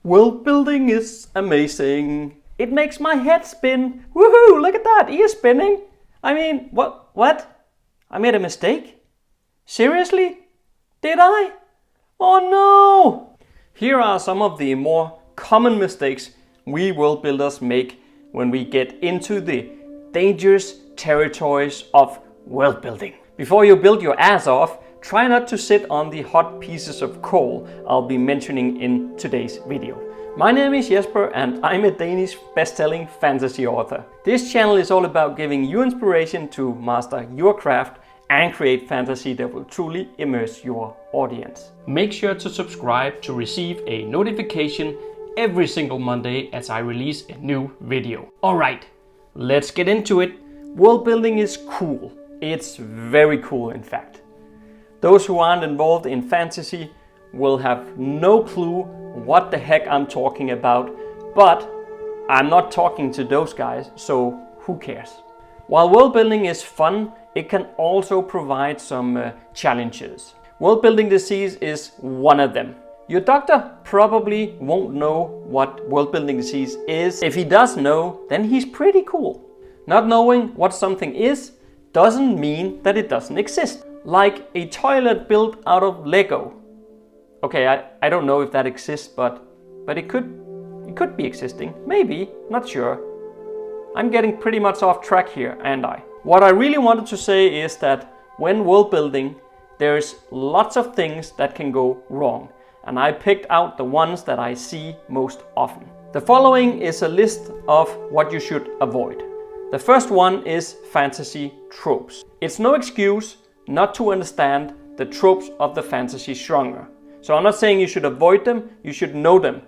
World building is amazing. It makes my head spin. Woohoo, look at that, ear spinning. I mean, what? I made a mistake? Seriously? Did I? Oh no! Here are some of the more common mistakes we world builders make when we get into the dangerous territories of world building. Before you build your ass off, try not to sit on the hot pieces of coal I'll be mentioning in today's video. My name is Jesper and I'm a Danish best-selling fantasy author. This channel is all about giving you inspiration to master your craft and create fantasy that will truly immerse your audience. Make sure to subscribe to receive a notification every single Monday as I release a new video. Alright, let's get into it. World building is cool. It's very cool, in fact. Those who aren't involved in fantasy will have no clue what the heck I'm talking about, but I'm not talking to those guys, so who cares? While world building is fun, it can also provide some challenges. World building disease is one of them. Your doctor probably won't know what world building disease is. If he does know, then he's pretty cool. Not knowing what something is doesn't mean that it doesn't exist. Like a toilet built out of Lego. Okay, I don't know if that exists, but it could be existing. Maybe, not sure. I'm getting pretty much off track here, and What I really wanted to say is that when world building, there's lots of things that can go wrong. And I picked out the ones that I see most often. The following is a list of what you should avoid. The first one is fantasy tropes. It's no excuse not to understand the tropes of the fantasy genre. So I'm not saying you should avoid them, you should know them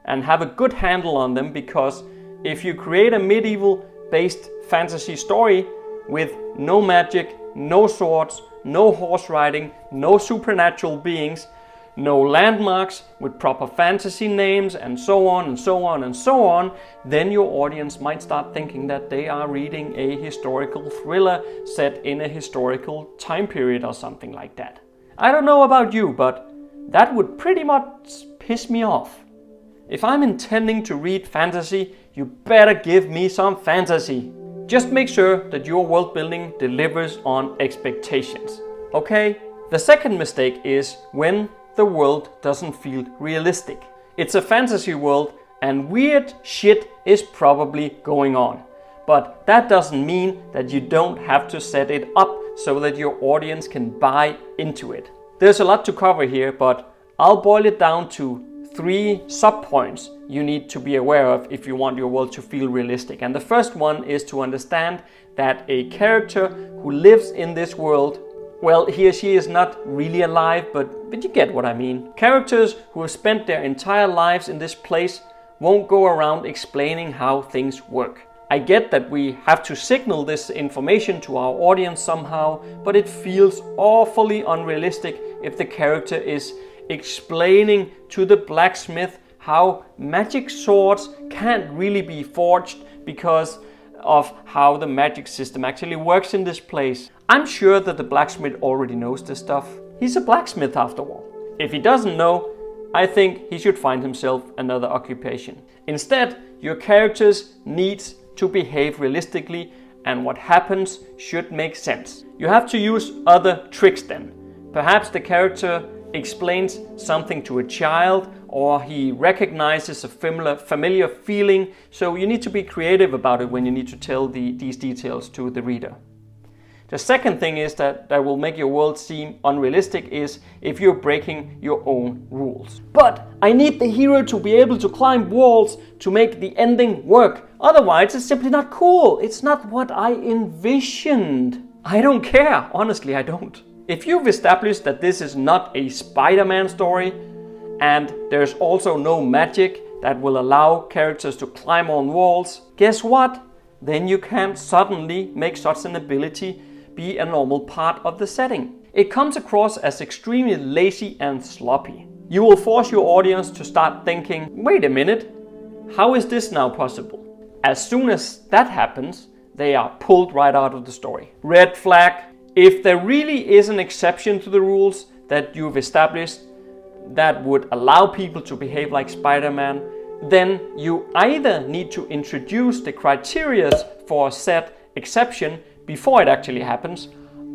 and have a good handle on them, because if you create a medieval based fantasy story with no magic, no swords, no horse riding, no supernatural beings, no landmarks with proper fantasy names and so on and so on and so on, then your audience might start thinking that they are reading a historical thriller set in a historical time period or something like that. I don't know about you, but that would pretty much piss me off. If I'm intending to read fantasy, you better give me some fantasy. Just make sure that your world building delivers on expectations. Okay? The second mistake is when the world doesn't feel realistic. It's a fantasy world and weird shit is probably going on. But that doesn't mean that you don't have to set it up so that your audience can buy into it. There's a lot to cover here, but I'll boil it down to 3 sub-points you need to be aware of if you want your world to feel realistic. And the first one is to understand that a character who lives in this world, well, he or she is not really alive, but you get what I mean. Characters who have spent their entire lives in this place won't go around explaining how things work. I get that we have to signal this information to our audience somehow, but it feels awfully unrealistic if the character is explaining to the blacksmith how magic swords can't really be forged because of how the magic system actually works in this place. I'm sure that the blacksmith already knows this stuff. He's a blacksmith after all. If he doesn't know, I think he should find himself another occupation. Instead, your characters need to behave realistically, and what happens should make sense. You have to use other tricks then. Perhaps the character explains something to a child, or he recognizes a familiar feeling, so you need to be creative about it when you need to tell these details to the reader. The second thing is that will make your world seem unrealistic is if you're breaking your own rules. But I need the hero to be able to climb walls to make the ending work. Otherwise, it's simply not cool. It's not what I envisioned. I don't care. Honestly, I don't. If you've established that this is not a Spider-Man story, and there's also no magic that will allow characters to climb on walls, guess what? Then you can't suddenly make such an ability be a normal part of the setting. It comes across as extremely lazy and sloppy. You will force your audience to start thinking, wait a minute, how is this now possible? As soon as that happens, they are pulled right out of the story. Red flag. If there really is an exception to the rules that you've established, that would allow people to behave like Spider-Man, then you either need to introduce the criteria for a set exception before it actually happens,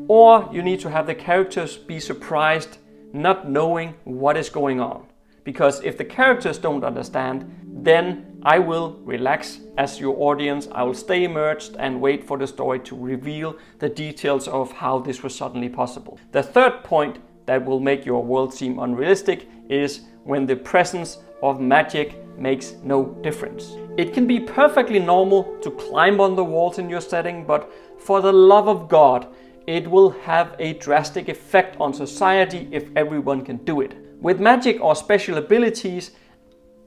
or you need to have the characters be surprised not knowing what is going on. Because if the characters don't understand, then I will relax as your audience. I will stay immersed and wait for the story to reveal the details of how this was suddenly possible. The third point that will make your world seem unrealistic is when the presence of magic makes no difference. It can be perfectly normal to climb on the walls in your setting, but for the love of God, it will have a drastic effect on society if everyone can do it. With magic or special abilities,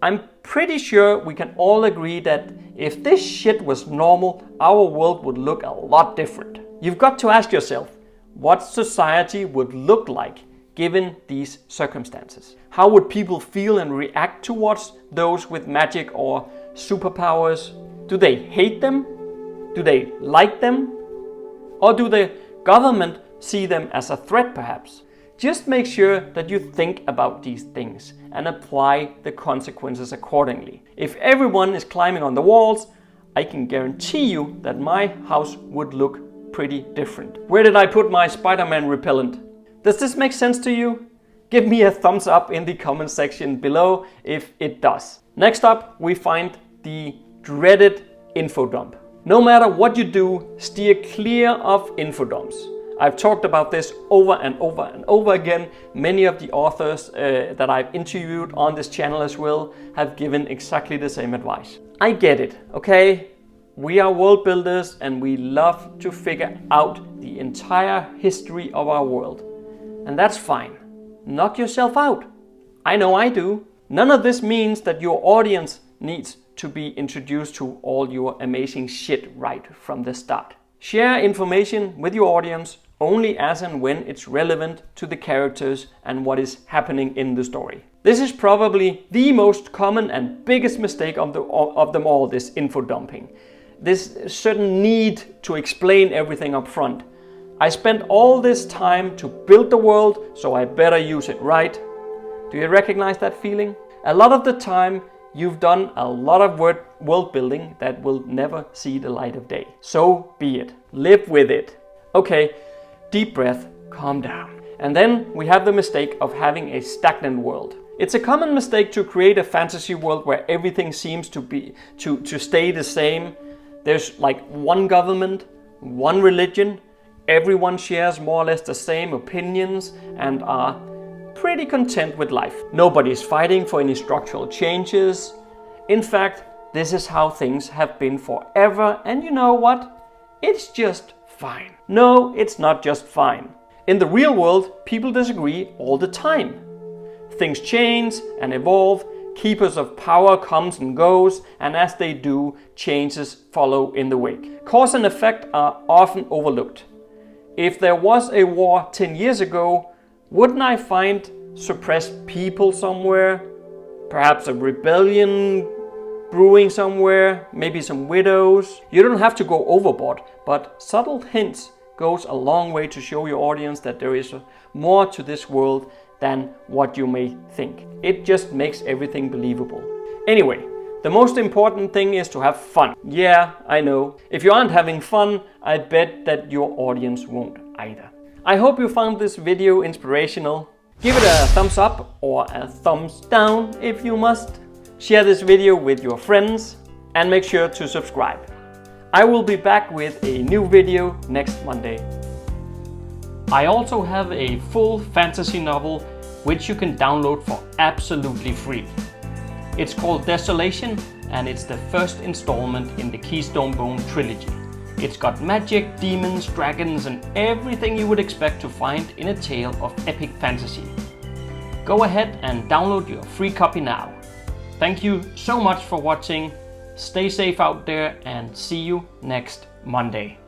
I'm pretty sure we can all agree that if this shit was normal, our world would look a lot different. You've got to ask yourself what society would look like given these circumstances. How would people feel and react towards those with magic or superpowers? Do they hate them? Do they like them? Or do the government see them as a threat perhaps? Just make sure that you think about these things and apply the consequences accordingly. If everyone is climbing on the walls, I can guarantee you that my house would look pretty different. Where did I put my Spider-Man repellent? Does this make sense to you? Give me a thumbs up in the comment section below if it does. Next up, we find the dreaded infodump. No matter what you do, steer clear of infodumps. I've talked about this over and over and over again. Many of the authors that I've interviewed on this channel as well have given exactly the same advice. I get it, okay? We are world builders and we love to figure out the entire history of our world. And that's fine. Knock yourself out. I know I do. None of this means that your audience needs to be introduced to all your amazing shit right from the start. Share information with your audience only as and when it's relevant to the characters and what is happening in the story. This is probably the most common and biggest mistake of them all, this info dumping. This certain need to explain everything up front. I spent all this time to build the world, so I better use it, right? Do you recognize that feeling? A lot of the time, you've done a lot of world building that will never see the light of day. So be it. Live with it. Okay, deep breath, calm down. And then we have the mistake of having a stagnant world. It's a common mistake to create a fantasy world where everything seems to stay the same. There's like one government, one religion. Everyone shares more or less the same opinions and are pretty content with life. Nobody's fighting for any structural changes. In fact, this is how things have been forever, and you know what? It's just fine. No, it's not just fine. In the real world, people disagree all the time. Things change and evolve, keepers of power comes and goes, and as they do, changes follow in the wake. Cause and effect are often overlooked. If there was a war 10 years ago, wouldn't I find suppressed people somewhere? Perhaps a rebellion brewing somewhere, maybe some widows. You don't have to go overboard, but subtle hints goes a long way to show your audience that there is more to this world than what you may think. It just makes everything believable. Anyway, the most important thing is to have fun. Yeah, I know. If you aren't having fun, I bet that your audience won't either. I hope you found this video inspirational. Give it a thumbs up or a thumbs down if you must. Share this video with your friends and make sure to subscribe. I will be back with a new video next Monday. I also have a full fantasy novel which you can download for absolutely free. It's called DESOLATION and it's the first installment in the KEYSTONE trilogy. It's got magic, demons, dragons and everything you would expect to find in a tale of epic fantasy. Go ahead and download your free copy now. Thank you so much for watching. Stay safe out there and see you next Monday.